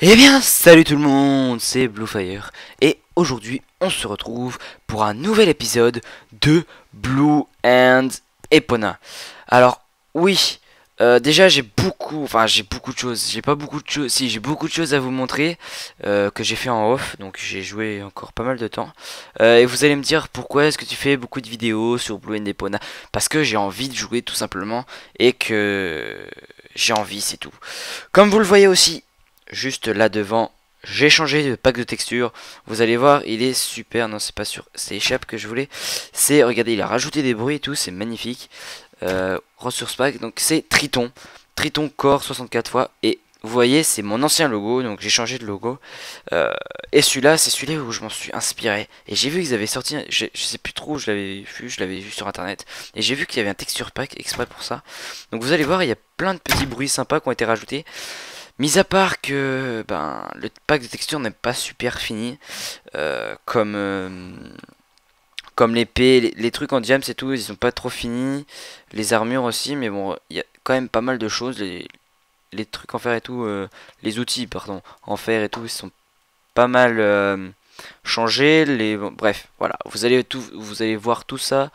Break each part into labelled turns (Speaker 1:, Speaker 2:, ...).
Speaker 1: Eh bien, salut tout le monde, c'est Bluefire et aujourd'hui on se retrouve pour un nouvel épisode de Blue and Epona. Alors oui, déjà j'ai beaucoup de choses, j'ai pas beaucoup de choses, si j'ai beaucoup de choses à vous montrer que j'ai fait en off, donc j'ai joué encore pas mal de temps. Et vous allez me dire pourquoi est-ce que tu fais beaucoup de vidéos sur Blue and Epona? Parce que j'ai envie de jouer tout simplement et que j'ai envie, c'est tout. Comme vous le voyez aussi, juste là devant, j'ai changé de pack de texture. Vous allez voir, il est super. Non, c'est pas sûr. C'est Échappe que je voulais. C'est, regardez, il a rajouté des bruits et tout. C'est magnifique. Ressource pack. Donc, c'est Triton. Triton Core 64 fois. Et vous voyez, c'est mon ancien logo. Donc, j'ai changé de logo. Et celui-là, c'est celui-là où je m'en suis inspiré. Et j'ai vu qu'ils avaient sorti. Je sais plus trop où je l'avais vu sur internet. Et j'ai vu qu'il y avait un texture pack exprès pour ça. Donc, vous allez voir, il y a plein de petits bruits sympas qui ont été rajoutés. Mis à part que le pack de texture n'est pas super fini, comme l'épée, les trucs en diams et tout, ils sont pas trop finis, les armures aussi, mais bon, il y a quand même pas mal de choses, les trucs en fer et tout, les outils, pardon, en fer et tout, ils sont pas mal changés, bon, bref, voilà, vous allez voir tout ça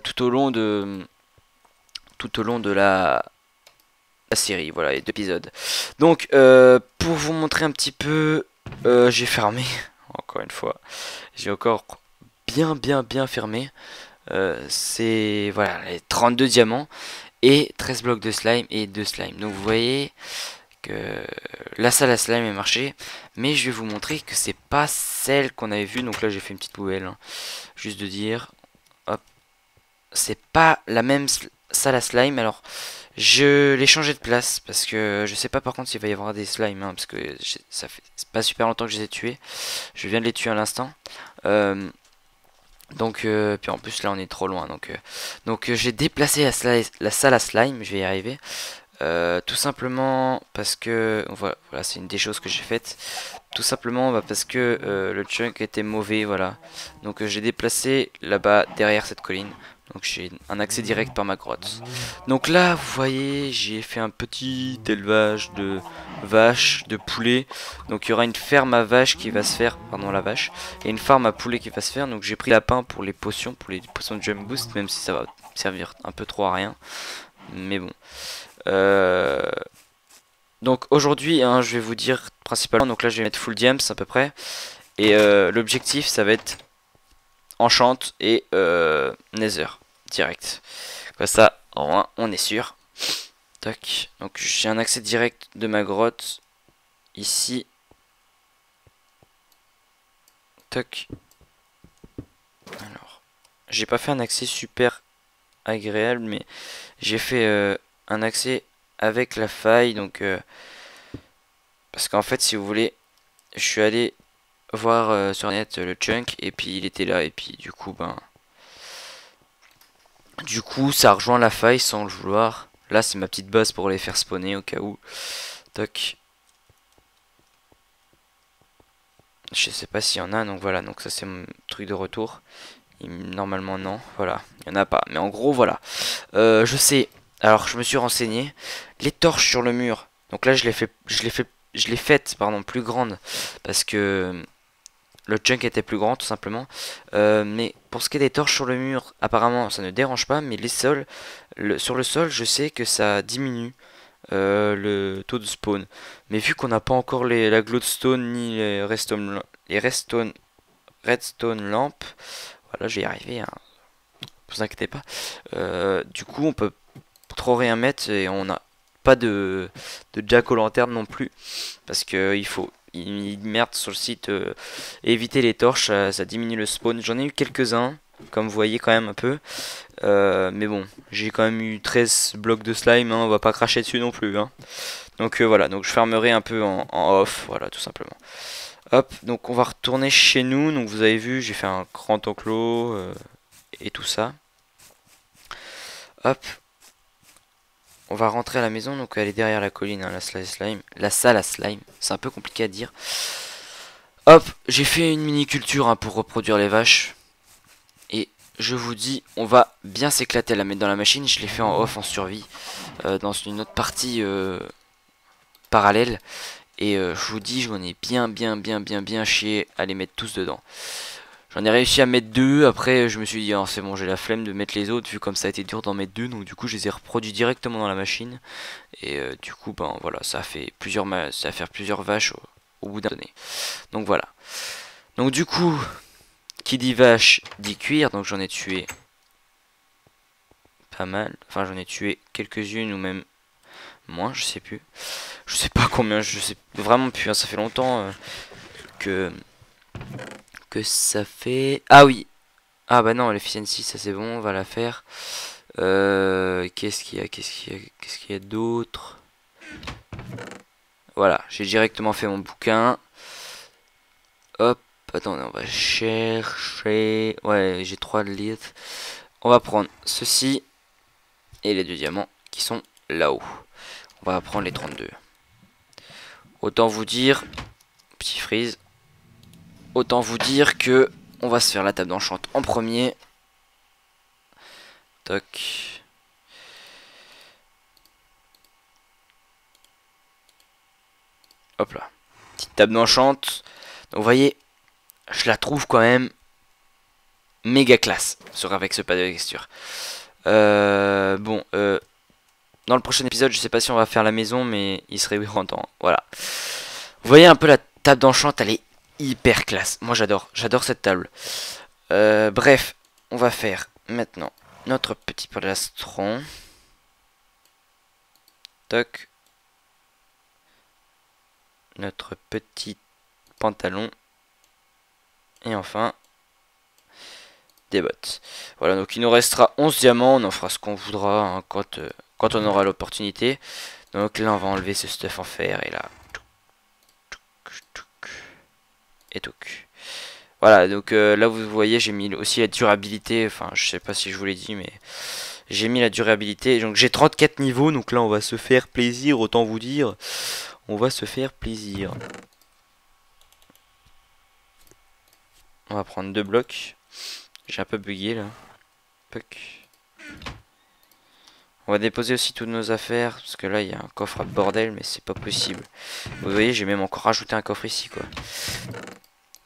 Speaker 1: tout au long de la série, voilà, les deux épisodes. Donc, pour vous montrer un petit peu, j'ai fermé, encore une fois, j'ai encore bien fermé. C'est, voilà, les 32 diamants et 13 blocs de slime et 2 slime. Donc, vous voyez que la salle à slime est marché, mais je vais vous montrer que c'est pas celle qu'on avait vue. Donc là, j'ai fait une petite poubelle, hein, juste de dire, hop, c'est pas la même salle à slime. Alors, je l'ai changé de place parce que je sais pas par contre s'il va y avoir des slimes, hein, parce que ça fait pas super longtemps que je les ai tués. Je viens de les tuer à l'instant. Euh, puis en plus là on est trop loin. Donc j'ai déplacé la salle à slime, je vais y arriver. Tout simplement parce que voilà, c'est une des choses que j'ai faites. Tout simplement parce que le chunk était mauvais, voilà. Donc j'ai déplacé là-bas derrière cette colline. Donc j'ai un accès direct par ma grotte. Donc là, vous voyez, j'ai fait un petit élevage de vaches, de poulets. Donc il y aura une ferme à vaches qui va se faire, pardon la vache, et une farm à poulets qui va se faire. Donc j'ai pris lapin pour les potions de jump boost, même si ça va servir un peu trop à rien. Mais bon. Euh, donc aujourd'hui, hein, je vais vous dire principalement, donc là je vais mettre full diams à peu près. Et l'objectif ça va être enchant et nether direct. Comme ça, au moins on est sûr. Tac. Donc j'ai un accès direct de ma grotte ici. Tac. Alors, j'ai pas fait un accès super agréable, mais j'ai fait un accès avec la faille. Donc parce qu'en fait, si vous voulez, je suis allé voir sur net le chunk et puis il était là et puis du coup ça rejoint la faille sans le vouloir. Là c'est ma petite base pour les faire spawner au cas où. Toc. Je sais pas s'il y en a, donc voilà, donc ça c'est mon truc de retour. Normalement non, voilà, il y en a pas. Mais en gros voilà. Je sais. Alors je me suis renseigné. Les torches sur le mur. Donc là je l'ai faite pardon plus grande parce que le chunk était plus grand tout simplement. Mais pour ce qui est des torches sur le mur, apparemment ça ne dérange pas. Mais les sols, sur le sol, je sais que ça diminue le taux de spawn. Mais vu qu'on n'a pas encore la glowstone ni redstone lamp, voilà, je vais y arriver. Hein, vous inquiétez pas. Du coup, on peut trop rien mettre et on n'a pas de jack aux lanternes non plus parce que il faut merde sur le site éviter les torches, ça diminue le spawn. J'en ai eu quelques-uns, comme vous voyez quand même un peu. Mais bon, j'ai quand même eu 13 blocs de slime, hein, on va pas cracher dessus non plus. Hein. Donc voilà, donc je fermerai un peu en off, voilà tout simplement. Hop, donc on va retourner chez nous. Donc vous avez vu, j'ai fait un grand enclos et tout ça. Hop, on va rentrer à la maison, donc elle est derrière la colline, hein, la salle à slime. C'est un peu compliqué à dire. Hop, j'ai fait une mini culture hein, pour reproduire les vaches. Et je vous dis, on va bien s'éclater à la mettre dans la machine. Je l'ai fait en off, en survie, dans une autre partie parallèle. Et je vous dis, j'en ai bien chié à les mettre tous dedans. J'en ai réussi à mettre 2, après je me suis dit, oh, c'est bon, j'ai la flemme de mettre les autres, vu comme ça a été dur d'en mettre 2, donc du coup je les ai reproduits directement dans la machine. Et du coup, ben voilà, ça a fait plusieurs vaches au bout d'un donné. Donc voilà. Donc du coup, qui dit vache dit cuir, donc j'en ai tué pas mal. Enfin, j'en ai tué quelques-unes ou même moins, je sais plus. Je sais pas combien, je sais vraiment plus, hein, ça fait longtemps que ça fait... Ah oui. Ah bah non, l'efficiency, ça c'est bon, on va la faire. Qu'est-ce qu'il y a d'autre? Voilà, j'ai directement fait mon bouquin. Hop, attendez, on va chercher... Ouais, j'ai 3 litres. On va prendre ceci et les 2 diamants qui sont là-haut. On va prendre les 32. Autant vous dire... Petit freeze. Autant vous dire que on va se faire la table d'enchant en premier. Toc. Hop là. Petite table d'enchant. Donc vous voyez, je la trouve quand même méga classe avec ce pas de texture. Bon, dans le prochain épisode, je sais pas si on va faire la maison, mais il serait temps. Voilà. Vous voyez un peu la table d'enchant, elle est hyper classe. Moi j'adore cette table. Bref, on va faire maintenant notre petit plastron. Toc. Notre petit pantalon. Et enfin, des bottes. Voilà, donc il nous restera 11 diamants. On en fera ce qu'on voudra hein, quand on aura l'opportunité. Donc là, on va enlever ce stuff en fer. Et là, et tout. Voilà, donc là vous voyez, j'ai mis aussi la durabilité. Enfin, je sais pas si je vous l'ai dit, mais j'ai mis la durabilité. Donc j'ai 34 niveaux. Donc là, on va se faire plaisir. Autant vous dire, on va se faire plaisir. On va prendre 2 blocs. J'ai un peu bugué là. Puck. On va déposer aussi toutes nos affaires. Parce que là, il y a un coffre à bordel, mais c'est pas possible. Vous voyez, j'ai même encore rajouté un coffre ici, quoi.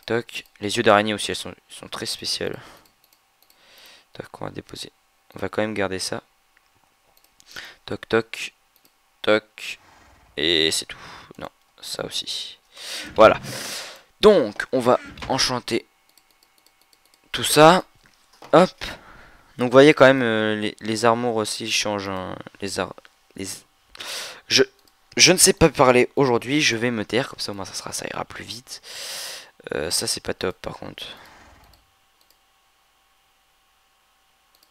Speaker 1: Toc. Les yeux d'araignée aussi, elles sont très spéciales. Toc, on va déposer. On va quand même garder ça. Toc, toc. Toc. Et c'est tout. Non, ça aussi. Voilà. Donc, on va enchanter tout ça. Hop. Donc, vous voyez quand même, les armures aussi changent. Hein. Je ne sais pas parler aujourd'hui. Je vais me taire. Comme ça, au moins, ça ira plus vite. Ça, c'est pas top, par contre.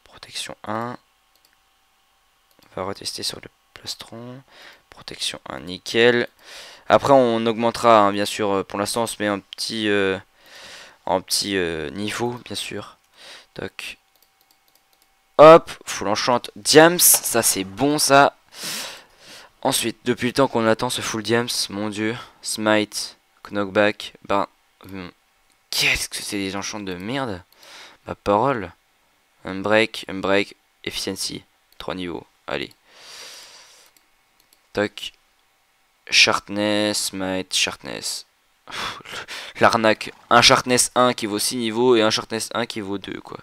Speaker 1: Protection 1. On va retester sur le plastron. Protection 1, nickel. Après, on augmentera, hein, bien sûr. Pour l'instant, on se met en petit niveau, bien sûr. Toc. Hop, full enchant diams. Ça, c'est bon, ça. Ensuite, depuis le temps qu'on attend ce full diams, mon dieu. Smite, knockback. Ben, qu'est-ce que c'est des enchants de merde. Ma parole. Unbreak, efficiency. 3 niveaux. Allez. Toc. Sharpness, smite, sharpness. L'arnaque. Un sharpness 1 qui vaut 6 niveaux et un sharpness 1 qui vaut 2, quoi.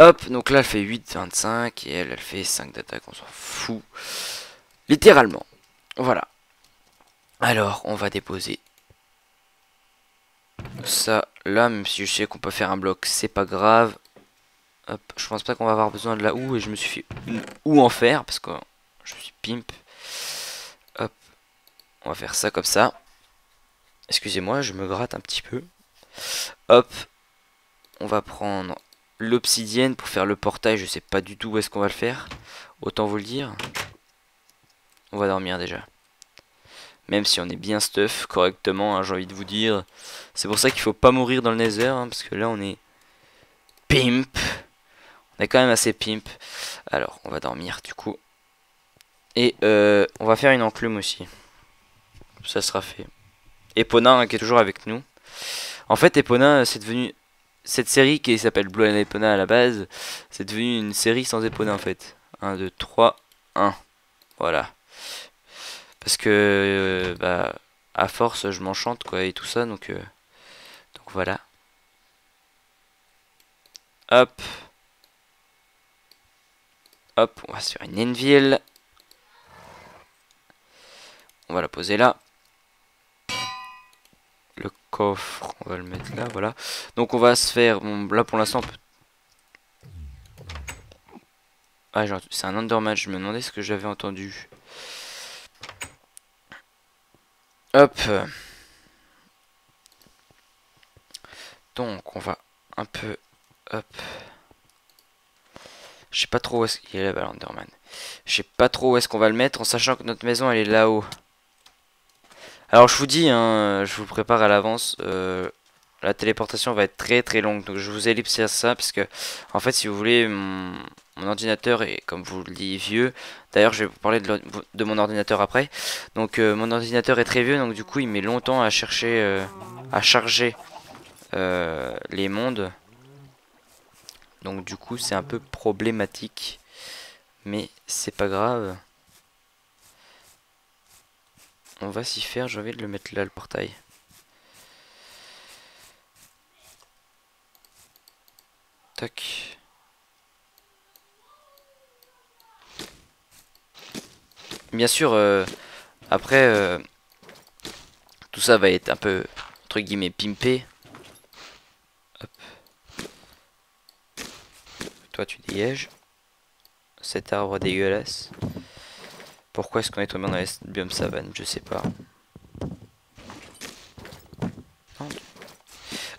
Speaker 1: Hop, donc là elle fait 8, 25 et elle fait 5 d'attaque, on s'en fout. Littéralement. Voilà. Alors, on va déposer ça là, même si je sais qu'on peut faire un bloc, c'est pas grave. Hop, je pense pas qu'on va avoir besoin de la houe et je me suis fait une houe en fer parce que je suis pimp. Hop, on va faire ça comme ça. Excusez-moi, je me gratte un petit peu. Hop, on va prendre l'obsidienne pour faire le portail. Je sais pas du tout où est-ce qu'on va le faire. Autant vous le dire. On va dormir déjà. Même si on est bien stuff correctement, hein, j'ai envie de vous dire. C'est pour ça qu'il faut pas mourir dans le nether. Hein, parce que là on est pimp. On est quand même assez pimp. Alors on va dormir du coup. Et on va faire une enclume aussi. Ça sera fait. Epona hein, qui est toujours avec nous. En fait Epona c'est devenu... Cette série qui s'appelle Blue and Epona à la base, c'est devenu une série sans Epona en fait. 1, 2, 3, 1. Voilà. Parce que bah à force je m'enchante quoi et tout ça donc voilà. Hop, hop, on va se faire une Enville. On va la poser là. Le coffre, on va le mettre là, voilà. Donc on va se faire, bon, là pour l'instant, ah genre c'est un Enderman, je me demandais ce que j'avais entendu. Hop. Donc on va un peu, hop. Je sais pas trop où est-ce qu'il est là-bas l'Enderman. Je sais pas trop où est-ce qu'on va le mettre en sachant que notre maison elle est là-haut. Alors je vous dis, hein, je vous prépare à l'avance. La téléportation va être très très longue, donc je vous ellipse à ça parce que en fait, si vous voulez, mon ordinateur est, comme vous le dites, vieux. D'ailleurs, je vais vous parler de mon ordinateur après. Donc mon ordinateur est très vieux, donc du coup, il met longtemps à chercher, à charger les mondes. Donc du coup, c'est un peu problématique, mais c'est pas grave. On va s'y faire. J'ai envie de le mettre là, le portail. Tac. Bien sûr, après, tout ça va être un peu, entre guillemets, pimpé. Hop. Toi, tu dégages. Cet arbre dégueulasse. Pourquoi est-ce qu'on est tombé dans les biome savane? Je sais pas.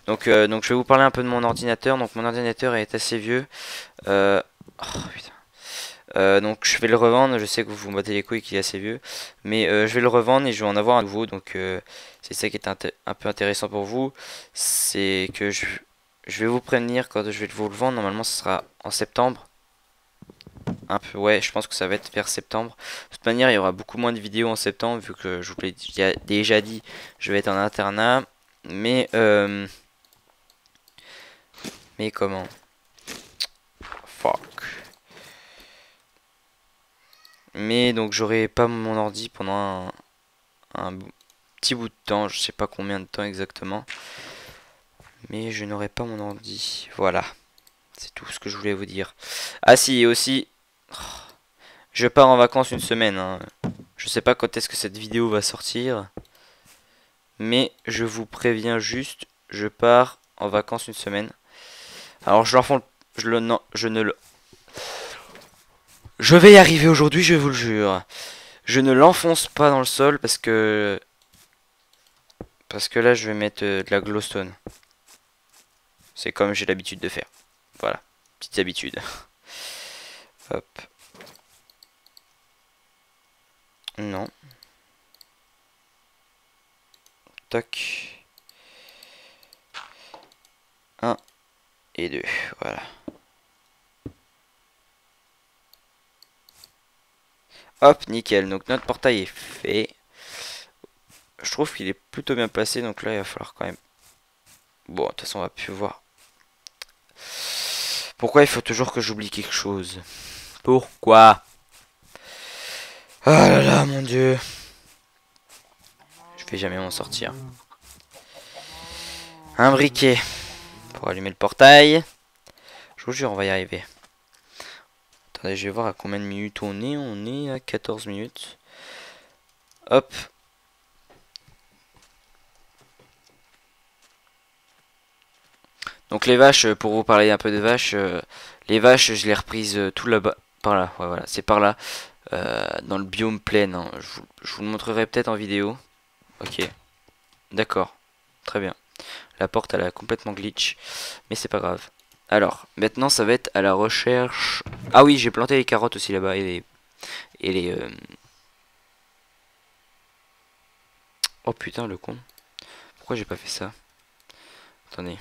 Speaker 1: Donc je vais vous parler un peu de mon ordinateur. Donc mon ordinateur est assez vieux. Oh, putain. Donc je vais le revendre. Je sais que vous vous battez les couilles qu'il est assez vieux, mais je vais le revendre et je vais en avoir un nouveau. Donc c'est ça qui est un peu intéressant pour vous, c'est que je vais vous prévenir quand je vais vous le vendre. Normalement, ce sera en septembre. Un peu, ouais, je pense que ça va être vers septembre. De toute manière, il y aura beaucoup moins de vidéos en septembre vu que je vous l'ai déjà dit, je vais être en internat. Mais comment? Fuck. Mais donc j'aurai pas mon ordi pendant un petit bout de temps, je sais pas combien de temps exactement. Mais je n'aurai pas mon ordi. Voilà, c'est tout ce que je voulais vous dire. Ah si, et aussi, je pars en vacances une semaine, hein. Je sais pas quand est-ce que cette vidéo va sortir. Mais je vous préviens juste, je pars en vacances une semaine. Alors je ne le... Je vais y arriver aujourd'hui, je vous le jure. Je ne l'enfonce pas dans le sol parce que là je vais mettre de la glowstone. C'est comme j'ai l'habitude de faire. Voilà, petite habitude. Hop. Non. Tac. 1 et 2. Voilà. Hop, nickel. Donc notre portail est fait. Je trouve qu'il est plutôt bien placé. Donc là, il va falloir quand même... Bon, de toute façon, on va plus voir. Pourquoi il faut toujours que j'oublie quelque chose? Pourquoi? Ah là là, mon dieu. Je vais jamais m'en sortir. Un briquet pour allumer le portail. Je vous jure, on va y arriver. Attendez, je vais voir à combien de minutes on est. On est à 14 minutes. Hop. Donc les vaches, pour vous parler un peu de vaches, les vaches, je les reprises tout là-bas. Par là, ouais, voilà, c'est par là. Dans le biome plaine, hein. Je vous le montrerai peut-être en vidéo. Ok. D'accord. Très bien. La porte, elle a complètement glitch. Mais c'est pas grave. Alors, maintenant, ça va être à la recherche... Ah oui, j'ai planté les carottes aussi là-bas. Et les... Oh putain, le con. Pourquoi j'ai pas fait ça? Attendez.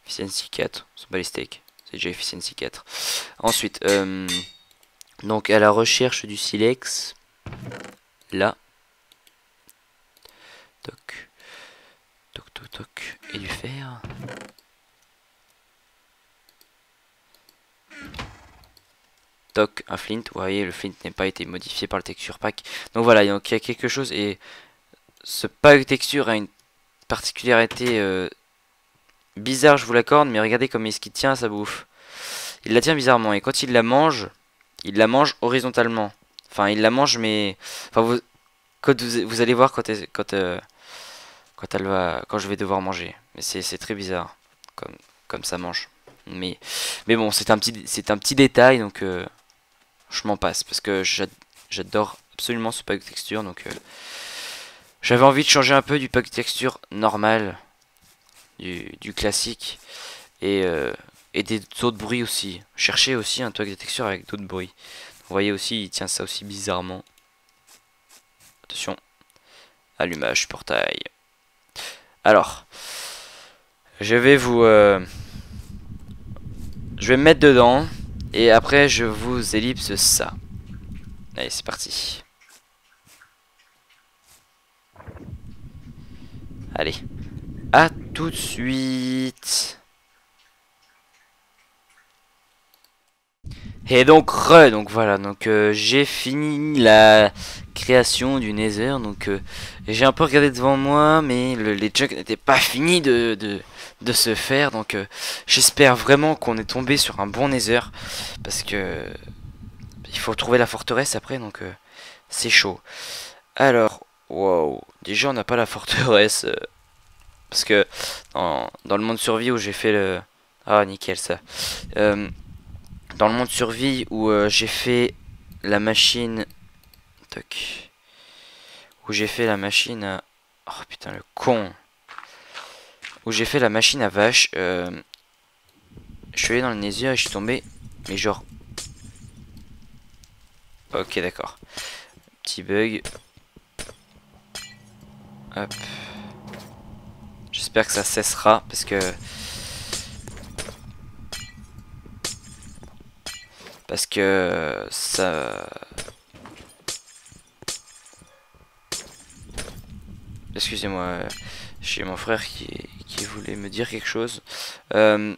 Speaker 1: Efficiency 4. C'est pas les steaks. C'est déjà Efficiency 4. Ensuite, donc à la recherche du silex. Là. Toc. Toc, toc, toc. Et du fer. toc, un flint. Vous voyez, le flint n'a pas été modifié par le texture pack. Donc voilà, donc il y a quelque chose. Et ce pack de texture a une particularité bizarre, je vous l'accorde. Mais regardez comme est-ce qu'il tient à sa bouffe. Il la tient bizarrement. Et quand il la mange horizontalement. Enfin, il la mange, mais... Enfin, vous allez voir quand je vais devoir manger. Mais c'est très bizarre. Comme ça mange. Mais bon, c'est un petit détail, donc je m'en passe. Parce que j'adore absolument ce pack de texture. Donc j'avais envie de changer un peu du pack de texture normal. Du classique. Et des autres bruits aussi. Chercher aussi un pack de texture avec d'autres bruits. Vous voyez aussi, il tient ça aussi bizarrement. Attention. Allumage, portail. Alors. Je vais je vais me mettre dedans. Et après, je vous ellipse ça. Allez, c'est parti. Allez. À tout de suite. Et donc voilà, donc j'ai fini la création du Nether, donc j'ai un peu regardé devant moi, mais les jugs n'étaient pas finis de se faire, donc j'espère vraiment qu'on est tombé sur un bon Nether, parce que il faut trouver la forteresse après, donc c'est chaud. Alors, wow, déjà on n'a pas la forteresse, parce que dans le monde survie où j'ai fait le... Ah nickel ça. Dans le monde survie où j'ai fait la machine... Toc. Où j'ai fait la machine à... Oh putain le con. Où j'ai fait la machine à vache. Je suis allé dans le Nether et je suis tombé. Mais genre... Ok d'accord. Petit bug. Hop. J'espère que ça cessera parce que... ça... Excusez-moi, j'ai mon frère qui voulait me dire quelque chose. Donc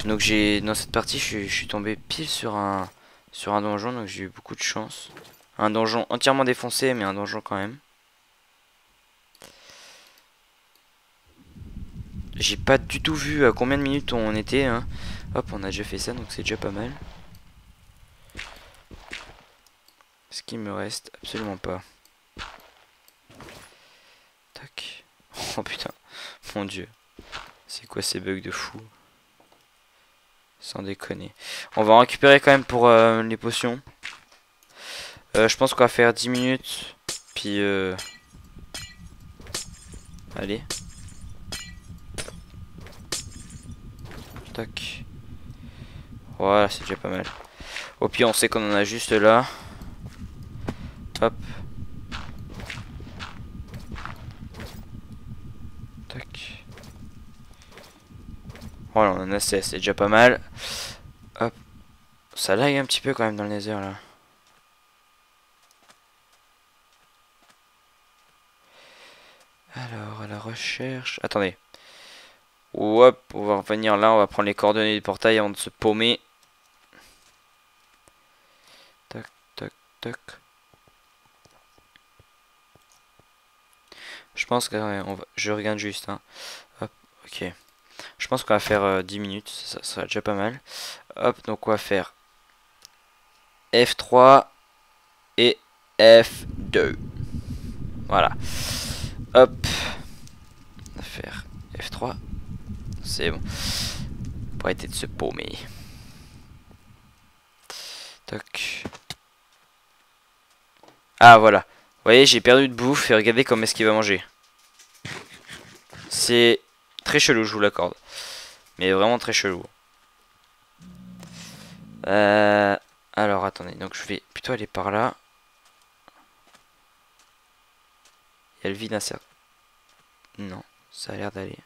Speaker 1: dans cette partie, je suis tombé pile sur un donjon, donc j'ai eu beaucoup de chance. Un donjon entièrement défoncé, mais un donjon quand même. J'ai pas du tout vu à combien de minutes on était. Hein. Hop, on a déjà fait ça, donc c'est déjà pas mal. Ce qui me reste, absolument pas. Tac. Oh putain, mon dieu. C'est quoi ces bugs de fou? Sans déconner. On va en récupérer quand même pour les potions. Je pense qu'on va faire 10 minutes. Puis allez. Tac. Voilà, c'est déjà pas mal. Au pire, on sait qu'on en a juste là. Hop. Tac. Voilà, on en a 16, c'est déjà pas mal. Hop. Ça lag un petit peu quand même dans le Nether là. Alors, à la recherche... Attendez. Hop, on va revenir là, on va prendre les coordonnées du portail avant de se paumer. Tac, tac, tac. Je pense que... Ouais, je regarde juste. Hein. Hop, ok. Je pense qu'on va faire 10 minutes, ça sera déjà pas mal. Hop, donc on va faire F3 et F2. Voilà. Hop. On va faire F3. C'est bon. Pour arrêter de se paumer. Toc. Ah voilà. Vous voyez, j'ai perdu de bouffe et regardez comment est-ce qu'il va manger. C'est très chelou, je vous l'accorde. Mais vraiment très chelou. Alors attendez, donc je vais plutôt aller par là. Il y a le vide insert. Non, ça a l'air d'aller.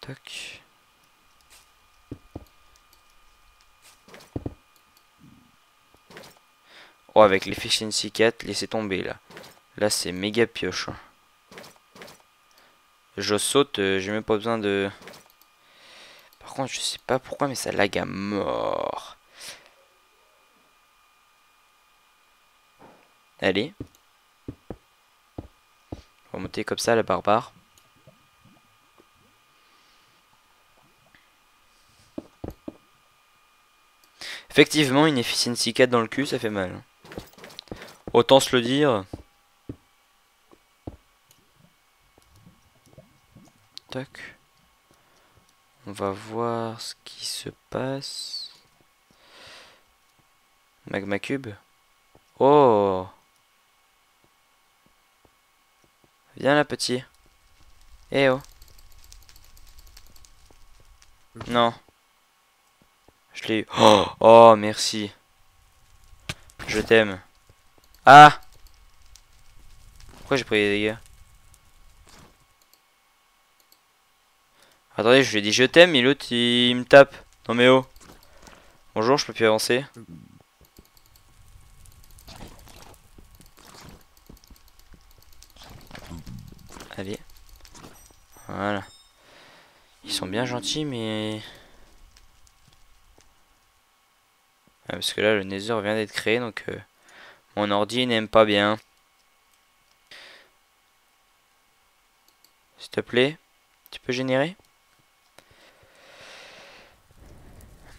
Speaker 1: Toc. Oh, avec l'efficiency 4, laissez tomber là. Là, c'est méga pioche. Je saute, j'ai même pas besoin de... contre, je sais pas pourquoi, mais ça lag à mort. Allez. On va monter comme ça, la barbare. Effectivement, une efficiency 4 dans le cul, ça fait mal. Autant se le dire. Tac. On va voir ce qui se passe. Magma cube. Oh. Viens là, petit. Eh oh. Non. Je l'ai eu. Oh, oh, merci. Je t'aime. Ah. Pourquoi j'ai pris des dégâts? Attendez, je lui ai dit je t'aime, et l'autre il me tape. Non mais oh. Bonjour, je peux plus avancer. Allez. Voilà. Ils sont bien gentils, mais... Ah, parce que là, le Nether vient d'être créé, donc... mon ordi n'aime pas bien. S'il te plaît, tu peux générer?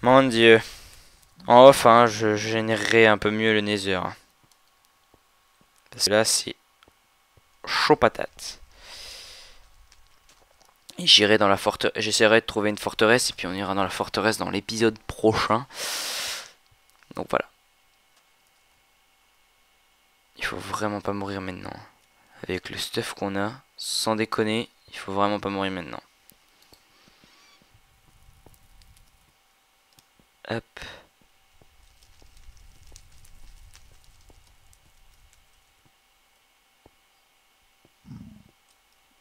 Speaker 1: Mon dieu. En off, hein, je générerai un peu mieux le Nether. Parce que là, c'est chaud patate. Et j'irai dans la forteresse. J'essaierai de trouver une forteresse et puis on ira dans la forteresse dans l'épisode prochain. Donc voilà. Il faut vraiment pas mourir maintenant. Avec le stuff qu'on a, sans déconner, il faut vraiment pas mourir maintenant. Hop.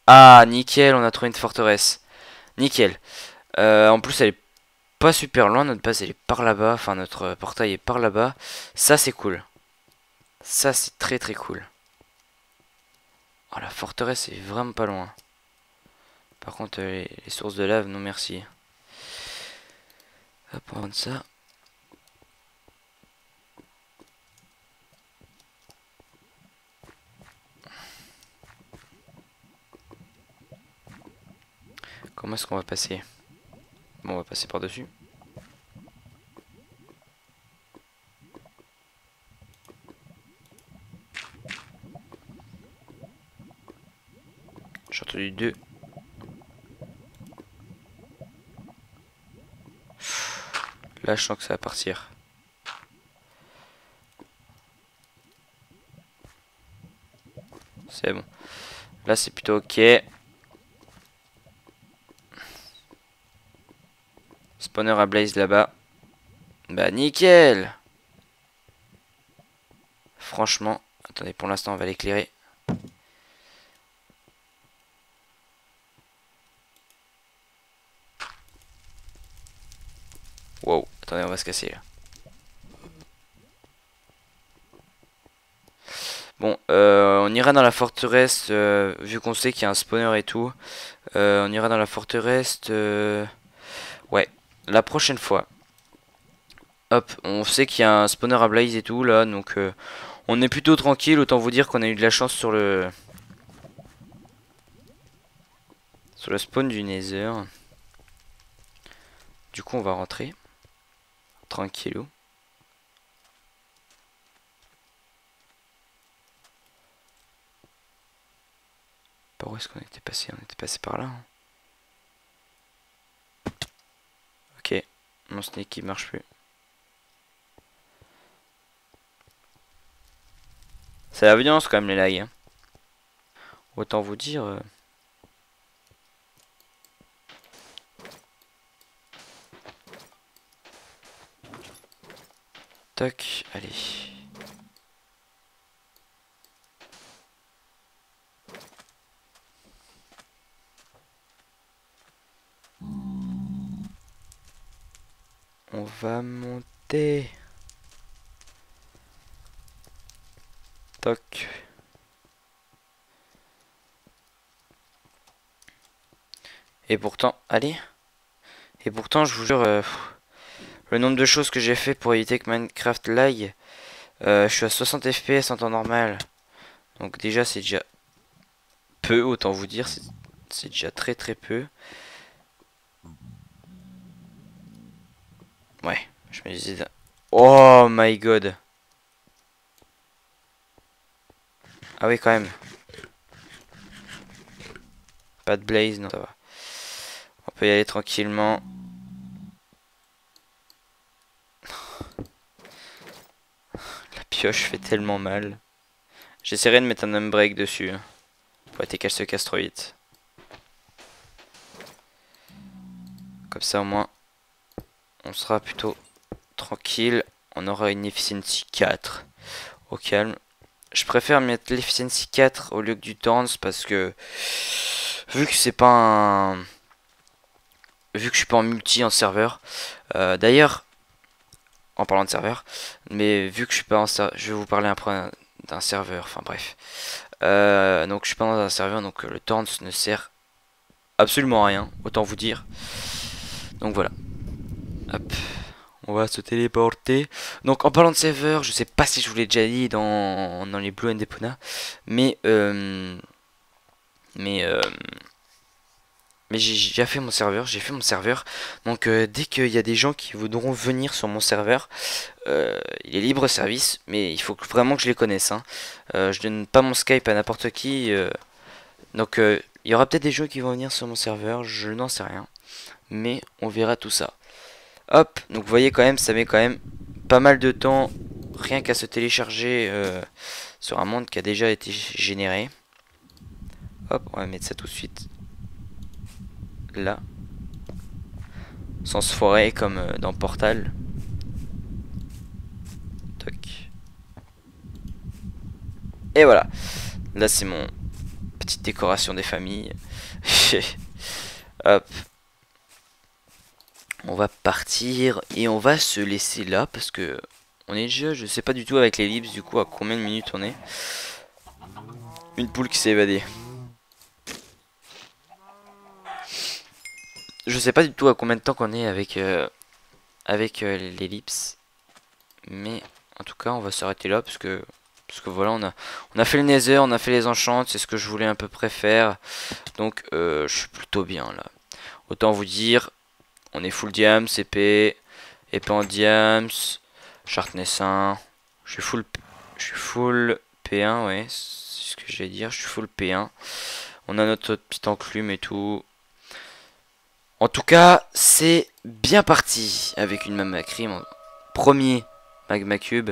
Speaker 1: Ah, nickel, on a trouvé une forteresse. Nickel. En plus, elle est pas super loin. Notre base, elle est par là-bas. Enfin, notre portail est par là-bas. Ça, c'est cool. Ça, c'est très très cool. Oh, la forteresse est vraiment pas loin. Par contre, les sources de lave, non merci. Hop, on va prendre ça. Comment est-ce qu'on va passer? Bon, on va passer par-dessus. J'ai entendu deux. Là, je sens que ça va partir. C'est bon. Là, c'est plutôt ok. Spawner à Blaze là-bas. Bah, nickel! Franchement. Attendez, pour l'instant, on va l'éclairer. Wow. Attendez, on va se casser là. Bon, on ira dans la forteresse, vu qu'on sait qu'il y a un spawner et tout. On ira dans la forteresse, ouais, la prochaine fois. Hop, on sait qu'il y a un spawner à Blaze et tout, là, donc on est plutôt tranquille. Autant vous dire qu'on a eu de la chance sur le spawn du Nether. Du coup, on va rentrer. Tranquillou. Par où est-ce qu'on était passé? On était passé par là. Hein. Ok. Mon sneak qui marche plus. C'est la violence quand même les lags. Hein. Autant vous dire... Toc, allez. On va monter. Toc. Et pourtant, allez. Et pourtant, je vous jure, le nombre de choses que j'ai fait pour éviter que Minecraft lag, je suis à 60 FPS en temps normal. Donc déjà, c'est déjà peu, autant vous dire, c'est déjà très très peu. Ouais, je me disais... Oh my god. Ah oui, quand même. Pas de blaze, non, ça va. On peut y aller tranquillement. La pioche fait tellement mal. J'essaierai de mettre un unbreak dessus. Pour éviter qu'elle se casse trop vite. Comme ça, au moins, on sera plutôt tranquille. On aura une efficiency 4. Au calme. Je préfère mettre l'efficiency 4 au lieu que du Thorns parce que vu que c'est pas un... Vu que je suis pas en multi en serveur. D'ailleurs, en parlant de serveur, mais vu que je suis pas en serveur, je vais vous parler après d'un serveur, enfin bref. Donc je suis pas dans un serveur, donc le Thorns ne sert absolument à rien, autant vous dire. Donc voilà. Hop. On va se téléporter. Donc en parlant de serveur, je sais pas si je vous l'ai déjà dit dans les Blue and Epona, mais j'ai déjà fait mon serveur, j'ai fait mon serveur. Donc dès qu'il y a des gens qui voudront venir sur mon serveur, il est libre service, mais il faut vraiment que je les connaisse. Hein. Je donne pas mon Skype à n'importe qui. Donc il y aura peut-être des gens qui vont venir sur mon serveur, je n'en sais rien. Mais on verra tout ça. Hop, donc vous voyez quand même, ça met quand même pas mal de temps rien qu'à se télécharger sur un monde qui a déjà été généré. Hop, on va mettre ça tout de suite là. Sans se foirer comme dans Portal. Toc. Et voilà. Là c'est mon petite décoration des familles. Hop. On va partir et on va se laisser là parce que on est déjà, je sais pas du tout avec l'ellipse du coup à combien de minutes on est. Une poule qui s'est évadée. Je sais pas du tout à combien de temps qu'on est avec l'ellipse. Mais en tout cas on va s'arrêter là parce que voilà on a fait le nether, on a fait les enchants, c'est ce que je voulais à peu près faire. Donc je suis plutôt bien là. Autant vous dire, on est full diams, épée en diams, sharpness 1, je suis full P1, ouais, c'est ce que j'allais dire, je suis full P1. On a notre petit enclume et tout. En tout cas, c'est bien parti avec une magma cream. Premier magma cube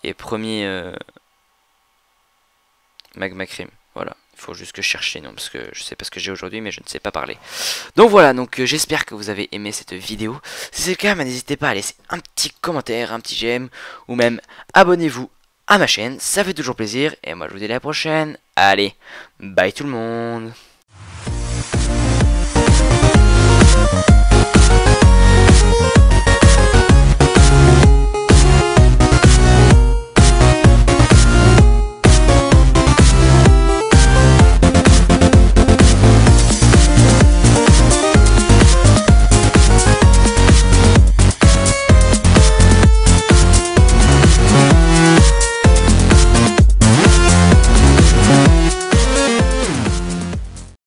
Speaker 1: et premier magma cream. Voilà, il faut juste que je cherche les noms parce que je sais pas ce que j'ai aujourd'hui, mais je ne sais pas parler. Donc voilà, donc j'espère que vous avez aimé cette vidéo. Si c'est le cas, n'hésitez pas à laisser un petit commentaire, un petit j'aime, ou même abonnez-vous à ma chaîne, ça fait toujours plaisir. Et moi je vous dis à la prochaine. Allez, bye tout le monde.